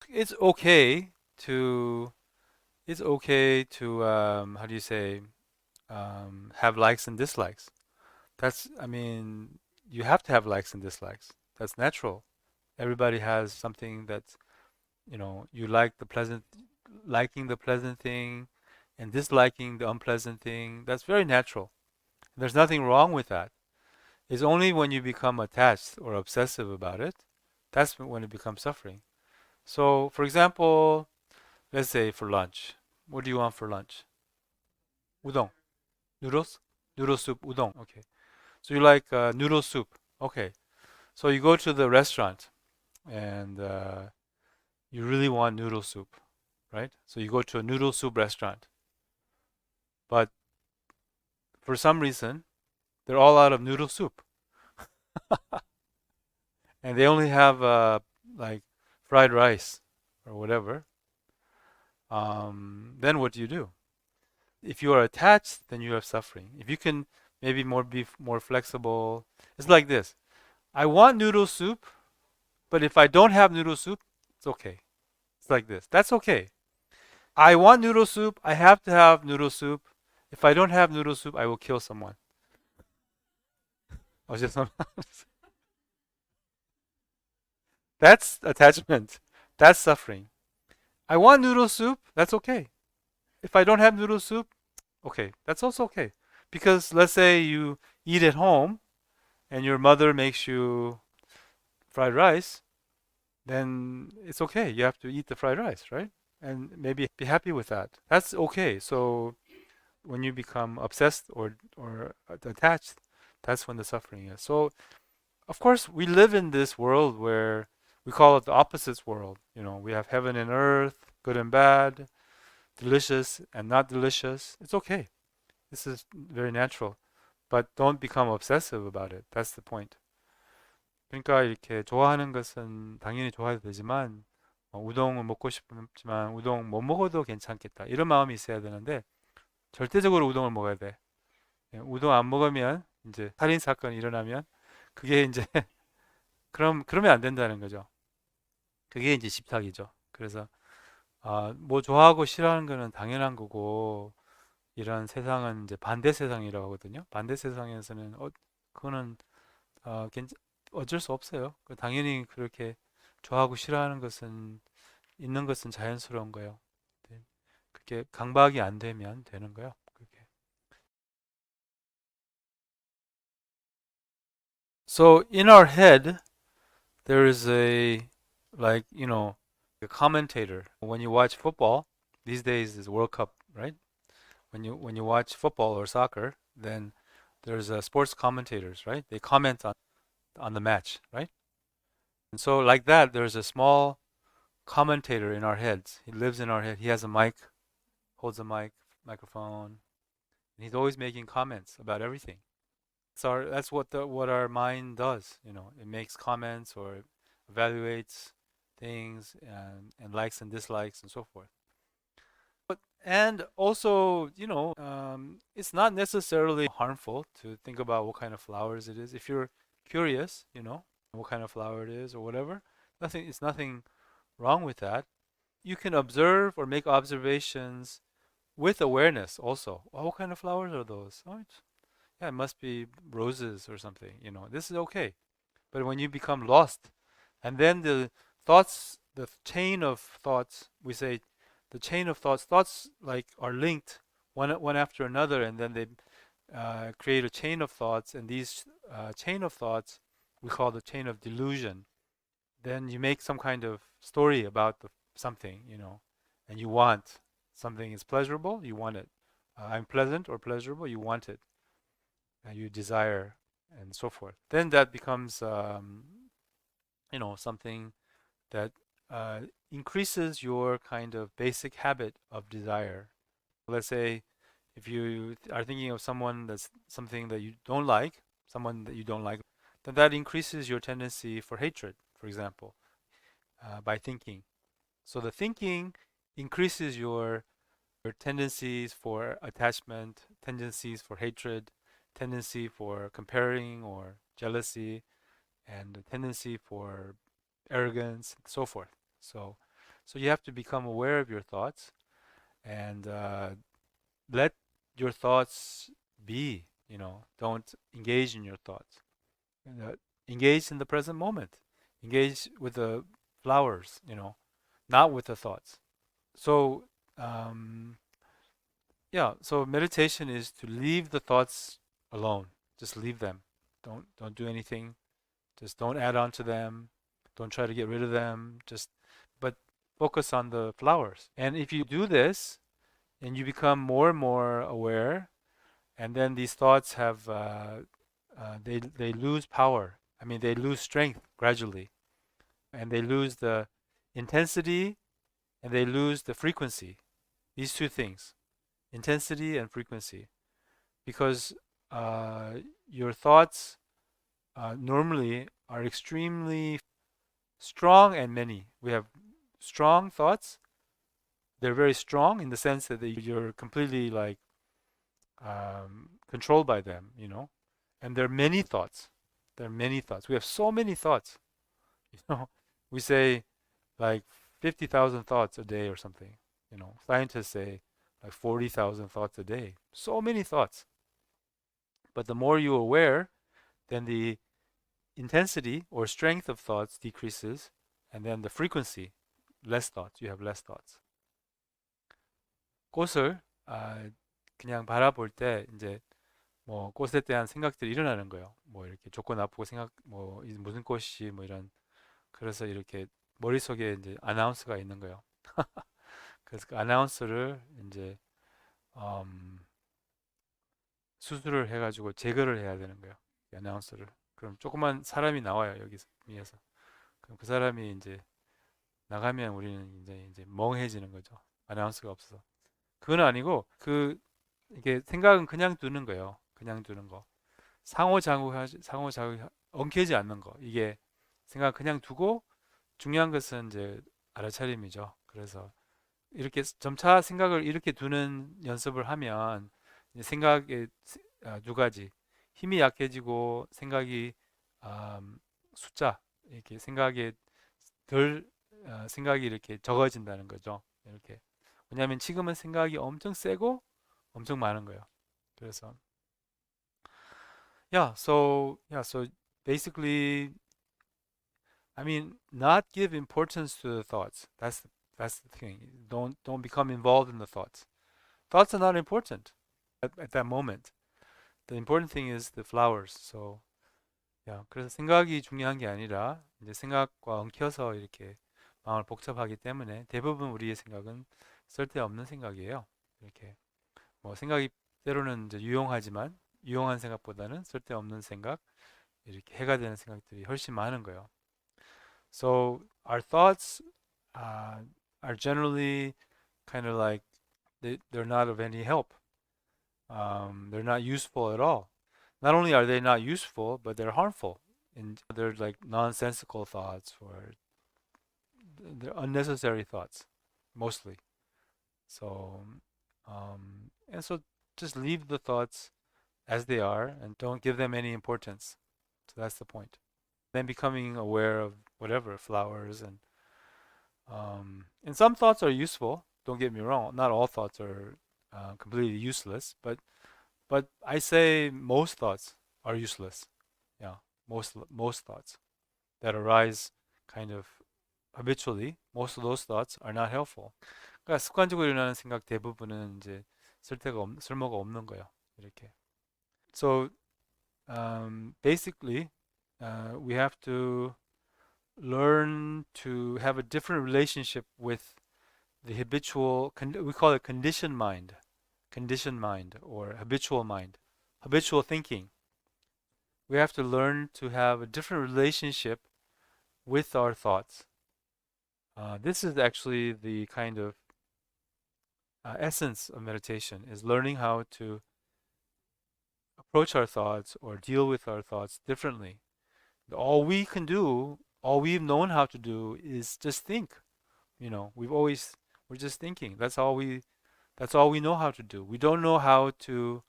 it's okay to how do you say, have likes and dislikes. That's, I mean, you have to have likes and dislikes. That's natural. Everybody has something that's, you like the pleasant, liking the pleasant thing and disliking the unpleasant thing. That's very natural. There's nothing wrong with that. It's only when you become attached or obsessive about it, that's when it becomes suffering. So, for example, let's say for lunch, what do you want for lunch? Udon, noodles, noodle soup, udon. Okay. So you like noodle soup. Okay. So you go to the restaurant and you really want noodle soup, right? So you go to a noodle soup restaurant, but for some reason they're all out of noodle soup, and they only have like fried rice or whatever. Then what do you do? If you are attached, then you have suffering. If you can maybe be more flexible, it's like this. I want noodle soup, but if I don't have noodle soup, it's okay. It's like this. That's okay. I want noodle soup. I have to have noodle soup. If I don't have noodle soup, I will kill someone. Oh, just that's attachment. That's suffering. I want noodle soup. That's okay. If I don't have noodle soup, okay. That's also okay. Because let's say you eat at home and your mother makes you fried rice, then it's okay. You have to eat the fried rice, right? And maybe be happy with that. That's okay. So when you become obsessed or attached, that's when the suffering is. So of course we live in this world where we call it the opposites world. We have heaven and earth, good and bad, delicious and not delicious. It's okay. This is very natural. But don't become obsessive about it. That's the point. 그러니까 이렇게 좋아하는 것은 당연히 좋아해도 되지만 우동을 먹고 싶지만 우동 못 먹어도 괜찮겠다. 이런 마음이 있어야 되는데 절대적으로 우동을 먹어야 돼. 우동 안 먹으면 이제 살인 사건이 일어나면 그게 이제 그러면 안 된다는 거죠. 그게 이제 집착이죠. 그래서 뭐 좋아하고 싫어하는 거는 당연한 거고 이런 세상은 이제 반대 세상이라고 하거든요. 반대 세상에서는 그거는 어, 괜- 어쩔 수 없어요. 당연히 그렇게 좋아하고 싫어하는 것은 있는 것은 자연스러운 거예요. 네. 그렇게 강박이 안 되면 되는 거예요. 그렇게. So in our head, there is like, a commentator. When you watch football, these days is World Cup, right? When you watch football or soccer, then there's sports commentators, right? They comment on the match, right? And so like that, there's a small commentator in our heads. He lives in our head. He has a mic, holds a microphone, and he's always making comments about everything. So that's what our mind does. It makes comments or evaluates things and likes and dislikes and so forth. And also, it's not necessarily harmful to think about what kind of flowers it is. If you're curious, what kind of flower it is or whatever, it's nothing wrong with that. You can observe or make observations with awareness also. Oh, what kind of flowers are those? Yeah, it must be roses or something. This is okay. But when you become lost, and then the chain of thoughts, we say the chain of thoughts like are linked one after another, and then they create a chain of thoughts, and these chain of thoughts we call the chain of delusion. Then you make some kind of story about something, and you want something is pleasurable, you want it. I'm pleasant or pleasurable, you want it, and you desire, and so forth. Then that becomes, something that uh, increases your kind of basic habit of desire. Let's say if you are thinking of someone that's something that you don't like, someone that you don't like, then that increases your tendency for hatred, for example, by thinking. So the thinking increases your tendencies for attachment, tendencies for hatred, tendency for comparing or jealousy, and the tendency for arrogance, and so forth. So So you have to become aware of your thoughts and let your thoughts be. Don't engage in your thoughts. Engage in the present moment. Engage with the flowers. Not with the thoughts. So yeah. So meditation is to leave the thoughts alone. Just leave them. Don't do anything. Just don't add on to them. Don't try to get rid of them. But focus on the flowers. And if you do this, and you become more and more aware, and then these thoughts have they lose power. I mean, they lose strength gradually, and they lose the intensity, and they lose the frequency. These two things, intensity and frequency, because your thoughts normally are extremely strong and many. We have strong thoughts. They're very strong in the sense that you're completely like controlled by them. And there are many thoughts. There are many thoughts. We have so many thoughts. You know, we say like 50,000 thoughts a day or something. Scientists say like 40,000 thoughts a day. So many thoughts. But the more you're aware, then the intensity or strength of thoughts decreases, and then the frequency, less thoughts. You have less thoughts. 꽃을 그냥 바라볼 때 이제 뭐 꽃에 대한 생각들이 일어나는 거예요. 뭐 이렇게 좋고 나쁘고 생각, 뭐 무슨 꽃이 뭐 이런. 그래서 이렇게 머릿속에 이제 아나운서가 있는 거예요. 그래서 그 아나운서를 이제 수술을 해가지고 제거를 해야 되는 거예요. 이 아나운서를. 그럼 조그만 사람이 나와요, 여기서 위에서. 그럼 그 사람이 이제 나가면 우리는 이제 멍해지는 거죠. 아나운서가 없어서. 그건 아니고 이게 생각은 그냥 두는 거예요. 그냥 두는 거. 상호작용 엉키지 않는 거. 이게 생각 그냥 두고 중요한 것은 이제 알아차림이죠. 그래서 이렇게 점차 생각을 이렇게 두는 연습을 하면 이제 생각의 두 가지 힘이 약해지고 생각이 숫자 이렇게 생각이 이렇게 적어진다는 거죠. 이렇게 왜냐하면 지금은 생각이 엄청 세고 엄청 많은 거예요. 그래서 so basically, I mean, not give importance to the thoughts. That's the thing. Don't become involved in the thoughts. Thoughts are not important at that moment. The important thing is the flowers. So, yeah. 그래서 생각이 중요한 게 아니라 이제 생각과 엉켜서 이렇게 마음을 복잡하기 때문에 대부분 우리의 생각은 쓸데없는 생각이에요. 이렇게 뭐 생각이 때로는 이제 유용하지만 유용한 생각보다는 쓸데없는 생각, 이렇게 해가 되는 생각들이 훨씬 많은 거예요. So our thoughts are generally kind of like they're not of any help. They're not useful at all. Not only are they not useful, but they're harmful. And they're like nonsensical thoughts or they're unnecessary thoughts, mostly. So, and so just leave the thoughts as they are and don't give them any importance. So that's the point. Then becoming aware of whatever flowers and some thoughts are useful. Don't get me wrong. Not all thoughts are completely useless, but I say most thoughts are useless. Yeah, most thoughts that arise kind of habitually, most of those thoughts are not helpful. 그러니까 습관적으로 일어나는 생각 대부분은 이제 쓸모가 없는 거예요. 이렇게. So basically, we have to learn to have a different relationship with the habitual. We call it conditioned mind or habitual mind, habitual thinking. We have to learn to have a different relationship with our thoughts. This is actually the kind of essence of meditation, is learning how to approach our thoughts or deal with our thoughts differently. All we can do, all we've known how to do is just think. We're just thinking. That's all we know how to do. We don't know how to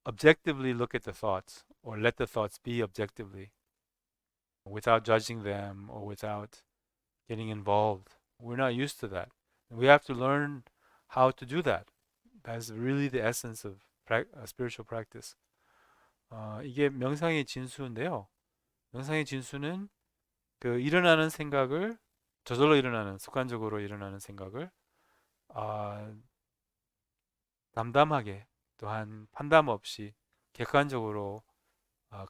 objectively look at the thoughts or let the thoughts be objectively without judging them or without getting involved. We're not used to that. We have to learn how to do that. That's really the essence of spiritual practice. 이게 명상의 진수인데요. 명상의 진수는 그 일어나는 생각을 저절로 일어나는 습관적으로 일어나는 생각을 담담하게 또한 판단 없이 객관적으로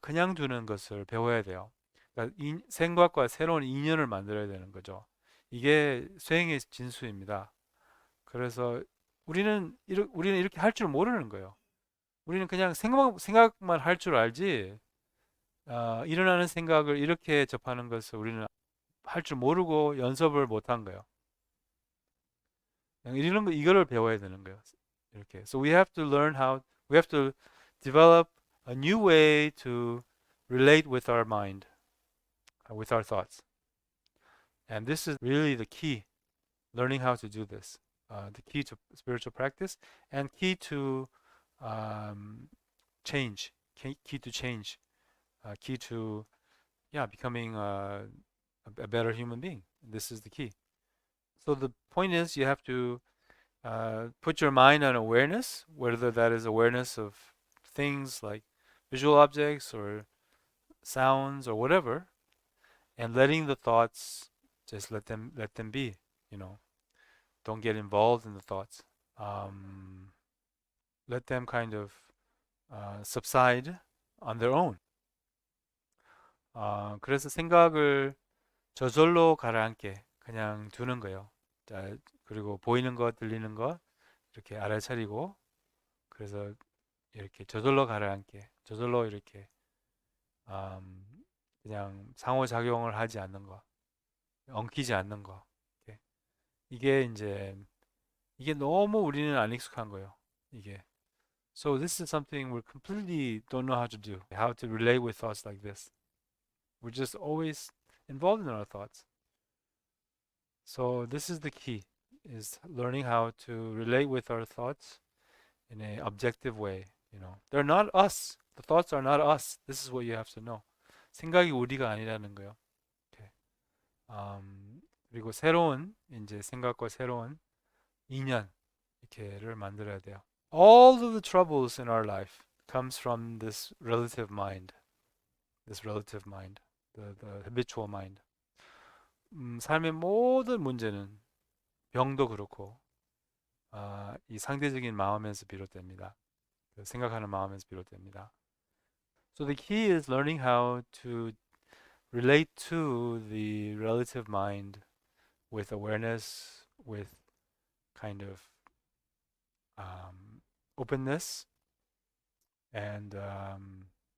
그냥 두는 것을 배워야 돼요. 그러니까 생각과 새로운 인연을 만들어야 되는 거죠. 이게 수행의 진수입니다. 그래서 우리는 이렇게 할 줄 모르는 거예요. 우리는 그냥 생각만 할 줄 알지, 일어나는 생각을 이렇게 접하는 것을 우리는 할 줄 모르고 연습을 못한 거예요. 이런 거 이거를 배워야 되는 거예요. 이렇게. So we have to develop a new way to relate with our mind, with our thoughts. And this is really the key, learning how to do this. The key to spiritual practice and key to change, key to change, key to becoming a better human being. This is the key. So the point is you have to put your mind on awareness, whether that is awareness of things like visual objects or sounds or whatever, and letting the thoughts just let them be. Don't get involved in the thoughts. Let them kind of subside on their own. 그래서 생각을 저절로 가라앉게 그냥 두는 거예요. 자, 그리고 보이는 것, 들리는 것 이렇게 알아차리고, 그래서 이렇게 저절로 가라앉게, 저절로 이렇게 그냥 상호작용을 하지 않는 거, 엉키지 않는 거. 이게 너무 우리는 안 익숙한 거예요. 이게. So this is something we completely don't know how to do. How to relate with thoughts like this. We're just always involved in our thoughts. So this is the key, is learning how to relate with our thoughts in an objective way. They're not us. The thoughts are not us. This is what you have to know. 생각이 우리가 아니라는 거예요. Okay. 그리고 이제 생각과 새로운 인연 이렇게를 만들어야 돼요. All of the troubles in our life comes from this relative mind, the habitual mind. 삶의 모든 문제는 병도 그렇고 이 상대적인 마음에서 비롯됩니다. 생각하는 마음에서 비롯됩니다. So the key is learning how to relate to the relative mind with awareness, with kind of openness, and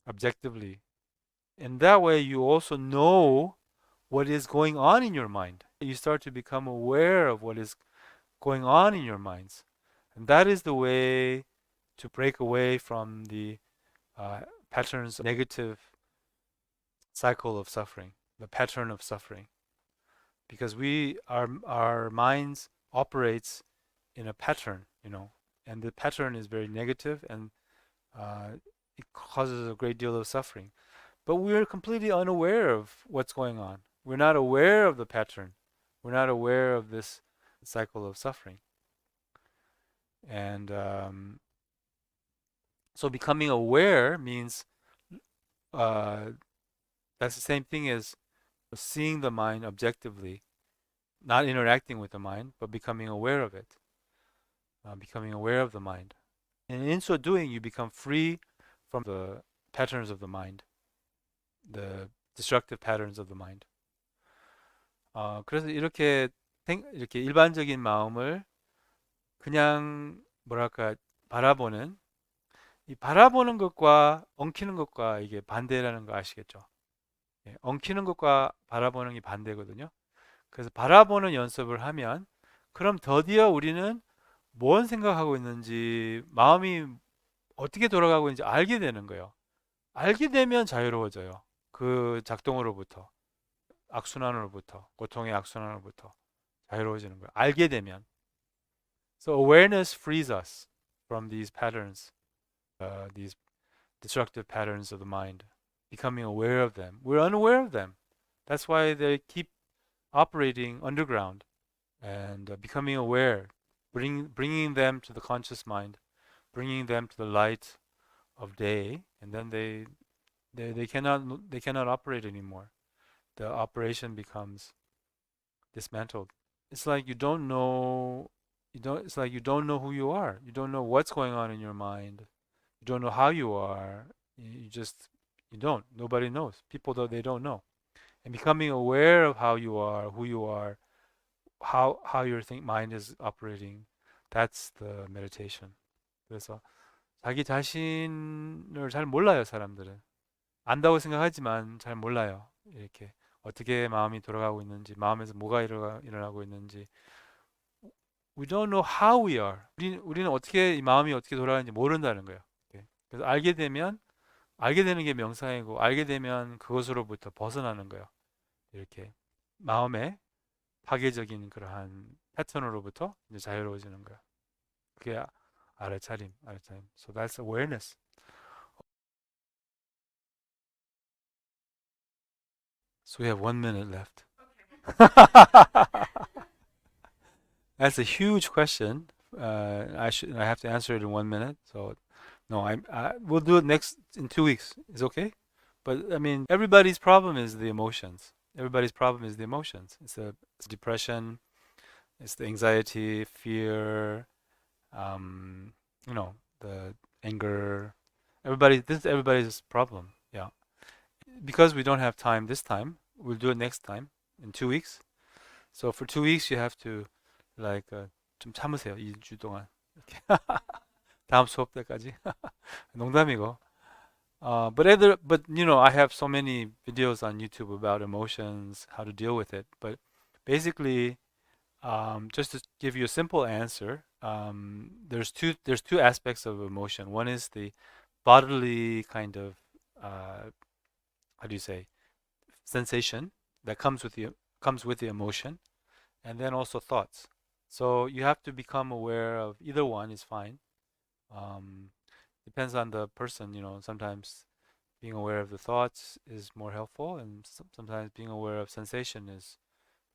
objectively. And that way you also know what is going on in your mind. You start to become aware of what is going on in your minds. And that is the way to break away from the patterns of negative cycle of suffering, the pattern of suffering. Because our minds operates in a pattern, and the pattern is very negative, and it causes a great deal of suffering. But we're completely unaware of what's going on. We're not aware of the pattern. We're not aware of this cycle of suffering. And so becoming aware means that's the same thing as seeing the mind objectively, not interacting with the mind, but becoming aware of it, becoming aware of the mind. And in so doing, you become free from the patterns of the mind, the destructive patterns of the mind. 그래서 이렇게 일반적인 마음을 그냥 바라보는, 이 바라보는 것과 엉키는 것과 이게 반대라는 거 아시겠죠? 엉키는 것과 바라보는 게 반대거든요. 그래서 바라보는 연습을 하면, 그럼 드디어 우리는 뭔 생각하고 있는지, 마음이 어떻게 돌아가고 있는지 알게 되는 거예요. 알게 되면 자유로워져요. 그 작동으로부터, 악순환으로부터, 고통의 악순환으로부터 자유로워지는 거예요. 알게 되면. So awareness frees us from these patterns, these destructive patterns of the mind. Becoming aware of them. We're unaware of them. That's why they keep operating underground and becoming aware, bringing them to the conscious mind, bringing them to the light of day, and then they cannot operate anymore. The operation becomes dismantled. It's like you don't know. It's like you don't know who you are. You don't know what's going on in your mind. You don't know how you are. You just you don't. Nobody knows. People though they don't know. And becoming aware of how you are, who you are, how your mind is operating. That's the meditation. 그래서 자기 자신을 잘 몰라요, 사람들은. 안다고 생각하지만 잘 몰라요. 이렇게 어떻게 마음이 돌아가고 있는지, 마음에서 뭐가 일어나고 있는지. We don't know how we are. 우리는 어떻게 이 마음이 어떻게 돌아가는지 모른다는 거예요. 그래서 알게 되는 게 명상이고, 알게 되면 그것으로부터 벗어나는 거예요. 이렇게 마음의 파괴적인 그러한 패턴으로부터 이제 자유로워지는 거예요. 그게 알아차림. So that's awareness. So we have 1 minute left. That's a huge question. I have to answer it in 1 minute. So no, we'll do it in 2 weeks. Is okay? But I mean, everybody's problem is the emotions. Everybody's problem is the emotions. It's depression. It's the anxiety, fear. The anger. This is everybody's problem. Yeah. Because we don't have time this time, we'll do it next time in 2 weeks. So for 2 weeks, you have to 좀 참으세요. 2주 동안. 이렇게. 다음 수업 때까지. 농담이고. But I have so many videos on YouTube about emotions, how to deal with it. But basically, just to give you a simple answer, there's two aspects of emotion. One is the bodily kind of how do you say sensation that comes with the emotion, and then also thoughts. So you have to become aware of either one is fine. Depends on the person. Sometimes being aware of the thoughts is more helpful, and sometimes being aware of sensation is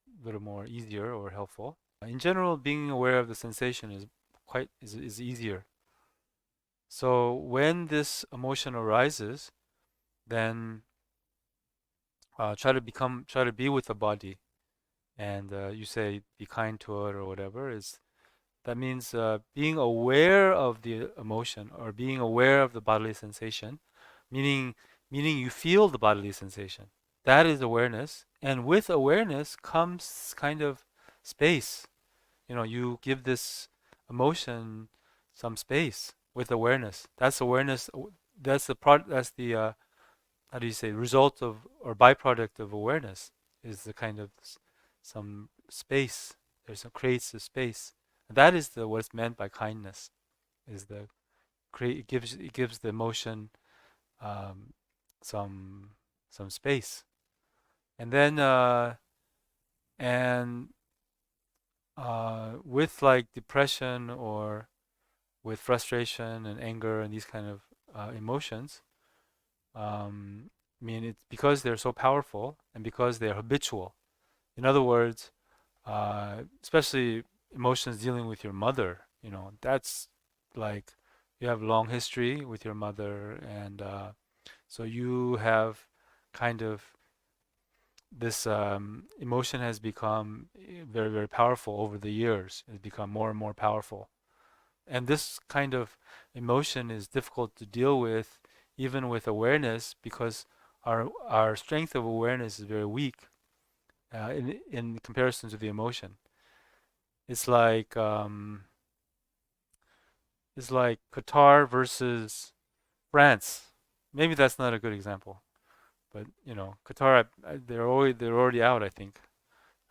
a little more easier or helpful. In general, being aware of the sensation is easier. So when this emotion arises, then try to be with the body, and you say be kind to it or whatever. That means being aware of the emotion or being aware of the bodily sensation, meaning you feel the bodily sensation. That is awareness, and with awareness comes kind of space. You give this emotion some space with awareness. That's awareness. That's the how do you say result of or byproduct of awareness is the kind of some space. Creates a space. That is what's meant by kindness. It gives the emotion some space, and then with like depression or with frustration and anger and these kind of emotions, it's because they're so powerful and because they're habitual. In other words, especially emotions dealing with your mother, that's like you have long history with your mother, and so you have kind of this emotion has become very, very powerful over the years. It's become more and more powerful. And this kind of emotion is difficult to deal with even with awareness because our strength of awareness is very weak in comparison to the emotion. It's like Qatar versus France. Maybe that's not a good example, but Qatar they're already out. I think.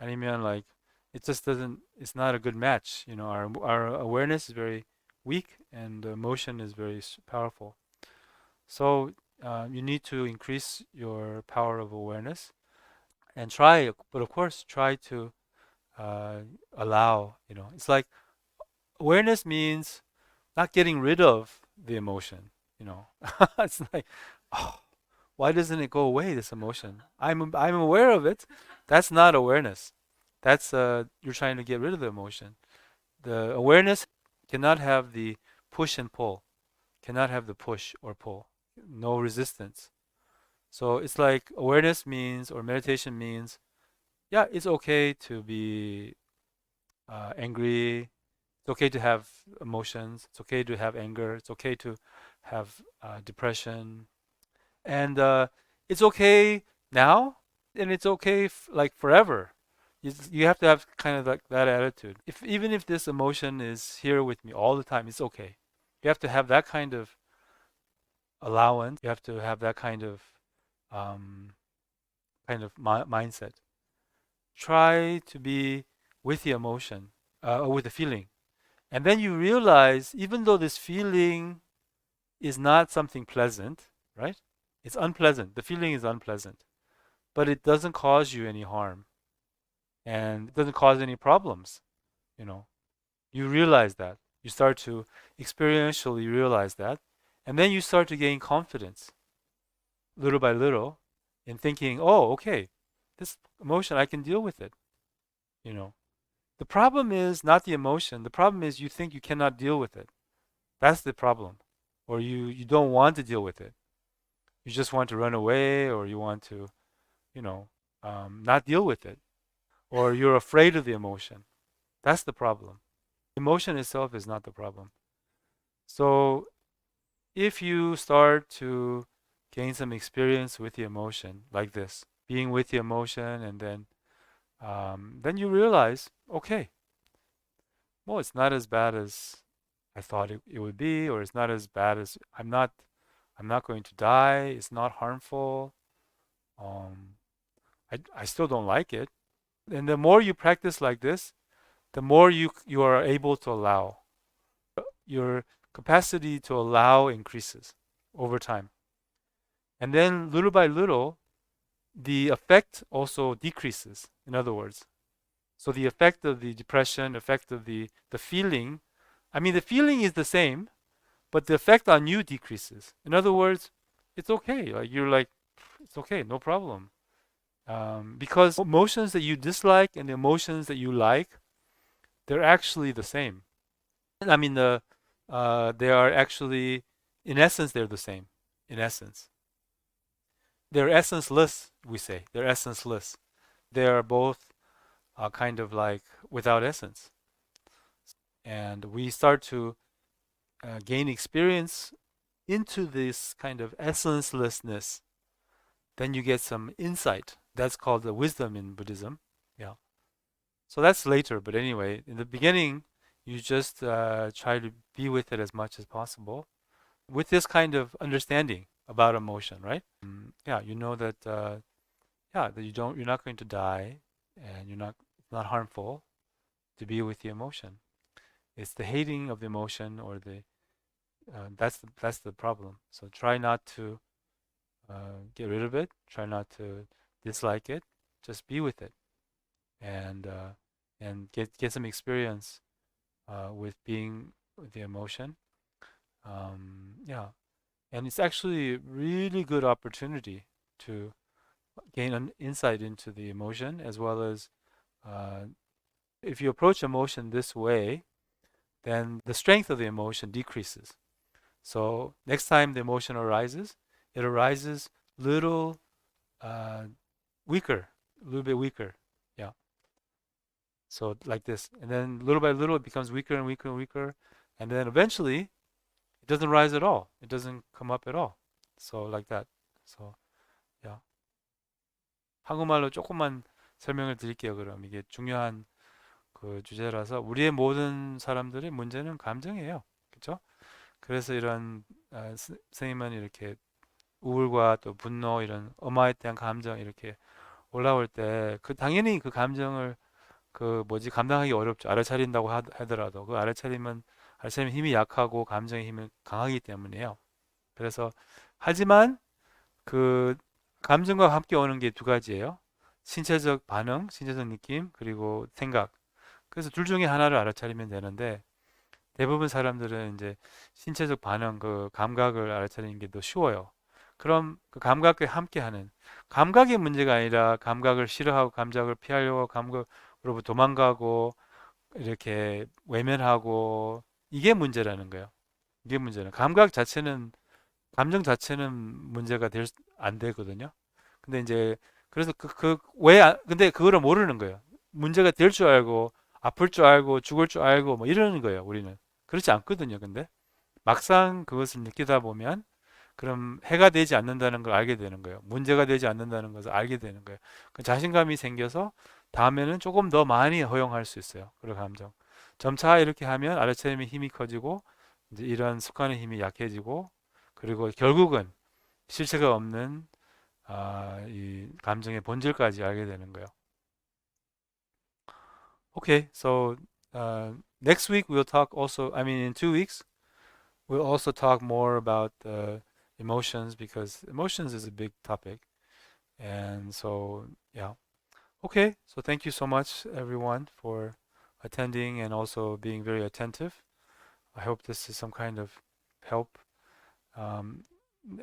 아니면 like it just doesn't. It's not a good match. Our awareness is very weak and the emotion is very powerful. So you need to increase your power of awareness and try, but of course try to allow. It's like awareness means not getting rid of the emotion. It's like, oh, why doesn't it go away? This emotion. I'm aware of it. That's not awareness. that's you're trying to get rid of the emotion. The awareness cannot have the push and pull, cannot have the push or pull, no resistance. So it's like awareness means, or meditation means, yeah, it's okay to be angry. It's okay to have emotions. It's okay to have anger. It's okay to have depression. And it's okay now, and it's okay like forever. You have to have kind of like that attitude. If even if this emotion is here with me all the time, it's okay. You have to have that kind of allowance. You have to have that um, mindset. Try to be with the emotion, or with the feeling, and then you realize, even though this feeling is not something pleasant, right? It's unpleasant. The feeling is unpleasant, but it doesn't cause you any harm, and it doesn't cause any problems. You know, you realize that. You start to experientially realize that, and then you start to gain confidence little by little in thinking, oh, okay, this emotion, I can deal with it. You know, the problem is not the emotion. The problem is you think you cannot deal with it. That's the problem. Or you don't want to deal with it. You just want to run away, or you want to, you know, not deal with it. Or you're afraid of the emotion. That's the problem. Emotion itself is not the problem. So if you start to gain some experience with the emotion like this, being with the emotion, and then you realize, okay, well, it's not as bad as I thought it would be, or it's not as bad as I'm not going to die. It's not harmful. Um, I still don't like it. And the more you practice like this, the more you are able to allow. Your capacity to allow increases over time. And then little by little, the effect also decreases, in other words. So the effect of the depression, effect of the feeling, I mean, the feeling is the same, but the effect on you decreases. In other words, it's okay. Like you're like, it's okay, no problem. Because emotions that you dislike and the emotions that you like, they're actually the same. I mean, they are actually, in essence, they're the same. In essence, they're essenceless. We say they're essenceless. They are both kind of like without essence, and we start to gain experience into this kind of essencelessness. Then you get some insight. That's called the wisdom in Buddhism. Yeah. So that's later, but anyway, in the beginning, you just try to be with it as much as possible, with this kind of understanding about emotion, right? Yeah, you know that yeah, that you're not going to die, and it's not harmful to be with the emotion. It's the hating of the emotion, or that's the problem. So try not to get rid of it. Try not to dislike it. Just be with it, and get some experience with being with the emotion. Yeah, and it's actually a really good opportunity to gain an insight into the emotion, as well as uh, if you approach emotion this way, then the strength of the emotion decreases. So next time the emotion arises, it arises little uh, weaker, a little bit weaker. Yeah. So like this, and then little by little it becomes weaker and weaker and weaker, and then eventually it doesn't rise at all. It doesn't come up at all. So like that. So yeah. 한국말로 조금만 설명을 드릴게요. 그럼 이게 중요한 그 주제라서 우리의 모든 사람들의 문제는 감정이에요. 그렇죠? 그래서 이런 선생님은 이렇게 우울과 또 분노 이런 엄마에 대한 감정 이렇게 올라올 때 그 당연히 그 감정을 그 뭐지 감당하기 어렵죠. 알아차린다고 하더라도 그 알아차리면 힘이 약하고 감정의 힘이 강하기 때문이에요. 그래서 하지만 그 감정과 함께 오는 게 두 가지예요. 신체적 반응, 신체적 느낌, 그리고 생각. 그래서 둘 중에 하나를 알아차리면 되는데 대부분 사람들은 이제 신체적 반응, 그 감각을 알아차리는 게 더 쉬워요. 그럼 그 감각과 함께 하는 감각의 문제가 아니라 감각을 싫어하고 감각을 피하려고 감각 도망가고 이렇게 외면하고 이게 문제라는 거예요. 이게 문제는 감정 자체는 문제가 안 되거든요. 근데 이제 그래서 근데 그거를 모르는 거예요. 문제가 될 줄 알고 아플 줄 알고 죽을 줄 알고 뭐 이러는 거예요. 우리는 그렇지 않거든요. 근데 막상 그것을 느끼다 보면 그럼 해가 되지 않는다는 걸 알게 되는 거예요. 문제가 되지 않는다는 것을 알게 되는 거예요. 그 자신감이 생겨서 다음에는 조금 더 많이 허용할 수 있어요. 그런 감정. 점차 이렇게 하면 알아차림의 힘이 커지고 이제 이런 습관의 힘이 약해지고 그리고 결국은 실체가 없는 이 감정의 본질까지 알게 되는 거예요. Okay, so next week we'll talk also, I mean in 2 weeks, we'll also talk more about emotions because emotions is a big topic. And so, yeah. Okay, so thank you so much everyone for attending and also being very attentive. I hope this is some kind of help. Um,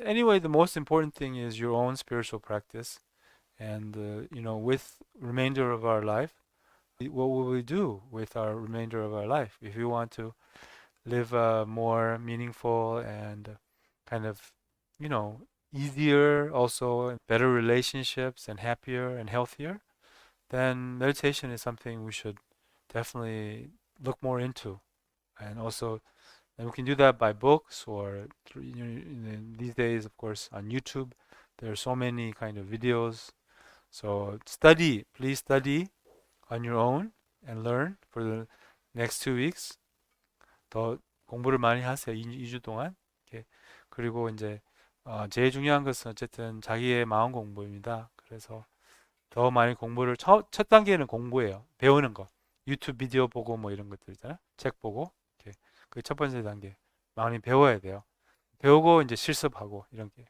anyway, the most important thing is your own spiritual practice. And, with remainder of our life, what will we do with our remainder of our life? If we want to live a more meaningful and kind of, you know, easier, also better relationships and happier and healthier, then meditation is something we should definitely look more into. And also, and we can do that by books or through, these days, of course, on YouTube. There are so many kind of videos. So please study on your own and learn for the next 2 weeks. 더 공부를 많이 하세요. 2주 동안. 이렇게. 그리고 이제 제일 중요한 것은 어쨌든 자기의 마음 공부입니다. 그래서 더 많이 공부를 첫 단계는 공부예요. 배우는 거. 유튜브 비디오 보고 뭐 이런 것들 있잖아. 책 보고. 이렇게. 그게 첫 번째 단계. 많이 배워야 돼요. 배우고 이제 실습하고 이런 게